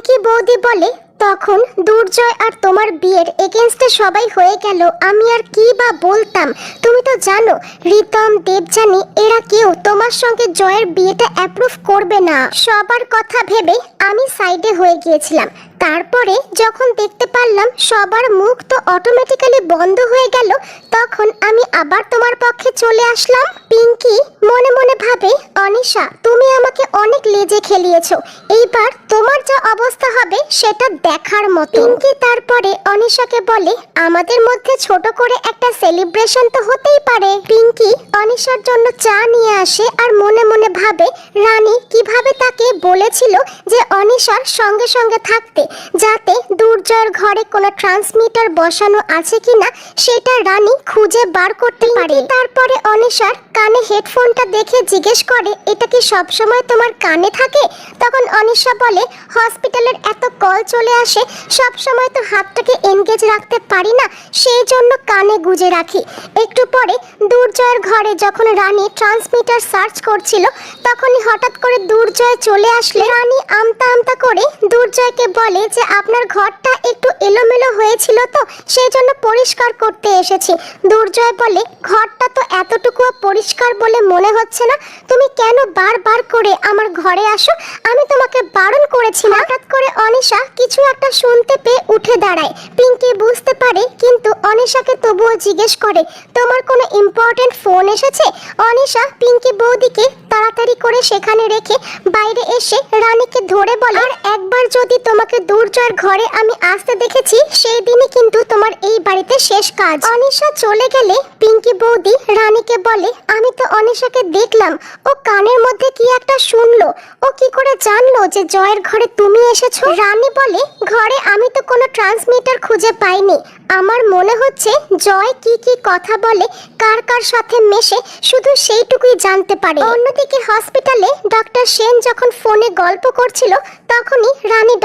পিঙ্কি বৌদি বলে, তখন দুর্জয় আর তোমার বিয়ের এগেনস্টে সবাই হয়ে গেল, আমি আর কি বা বলতাম। তুমি তো জানো রিতম, দেবযানী এরা কেউ তোমার সঙ্গে জয়ের বিয়েটা অ্যাপ্রুভ করবে না। সবার কথা ভেবে আমি সাইডে হয়ে গিয়েছিলাম। তারপরে যখন দেখতে পারলাম সবার মুখ তো অটোমেটিক্যালি বন্ধ হয়ে গেল, তখন আমি আবার তোমার পক্ষে চলে আসলাম। পিঙ্কি মনে মনে ভাবে, অনিশা তুমি আমাকে অনেক লেজে খেলিয়েছো, এইবার তোমার যা অবস্থা হবে সেটা দেখার মতো। পিঙ্কি তারপরে অনিশাকে বলে, আমাদের মধ্যে ছোট করে একটা সেলিব্রেশন তো হতেই পারে। পিঙ্কি অনিশার জন্য চা নিয়ে আসে আর মনে মনে ভাবে রানী কিভাবে তাকে বলেছিল যে অনিশার সঙ্গে সঙ্গে থাকতে, যাতে দুর্জয়ের ঘরে কোনো ট্রান্সমিটার বসানো আছে কিনা সেটা রানী খুঁজে বার করতে পারে। তারপরে অনিশার কানে হেডফোনটা দেখে জিজ্ঞেস করে, এটা কি সবসময় তোমার কানে থাকে? তখন অনিশা বলে, হসপিটালের এত কল চলে আসে, সব সময় তো হাতটাকে এনগেজ রাখতে পারি না, সেই জন্য কানে গুজে রাখি। একটু পরে দুর্জয়ের ঘরে যখন রানী ট্রান্সমিটার সার্চ করছিল, তখনই হঠাৎ করে দুর্জয় চলে আসলে রানী আমতা আমতা করে দুর্জয়কে বলে যে আপনার ঘরটা একটু এলোমেলো হয়েছিল তো সেই জন্য পরিষ্কার করতে এসেছি। দুর্জয় বলে, ঘরটা তো এতটুকুও পরিষ্কার বলে মনে হচ্ছে না, তুমি কেন বারবার করে আমার ঘরে আসো? আমি তোমাকে বারণ করেছি না। হঠাৎ করে অনিশা কিছু একটা শুনতে পেয়ে উঠে দাঁড়ায়। পিঙ্কি বুঝতে পারে, কিন্তু অনিশাকে তবুও জিজ্ঞেস করে, তোমার কোনো ইম্পর্টেন্ট ফোন এসেছে? অনিশা পিঙ্কি বৌদিকে তাড়াতাড়ি করে সেখানে রেখে বাইরে এসে রানীকে ধরে বলে, আর একবার যদি তোমাকে দুর্জয়ের ঘরে আমি আসতে দেখেছি, সেই দিনই কিন্তু তোমার এই বাড়িতে শেষ কাজ। অনিশা চলে গেলে পিঙ্কি বৌদি রানীকে বলে, আমি তো অনিশাকে দেখলাম, ও কানের মধ্যে কি একটা শুনলো, ও কি করে জানলো যে জয়ের ঘরে তুমি এসেছো? রানী বলে, ঘরে আমি তো কোনো ট্রান্সমিটার খুঁজে পাইনি, আমার মনে হচ্ছে জয় কি কি কথা বলে, কার কার সাথে মেশে, শুধু সেইটুকুই জানতে পারে। অন্যদিকে হসপিটালে ডক্টর সেন যখন ফোনে গল্প করছিল, তখনই রানী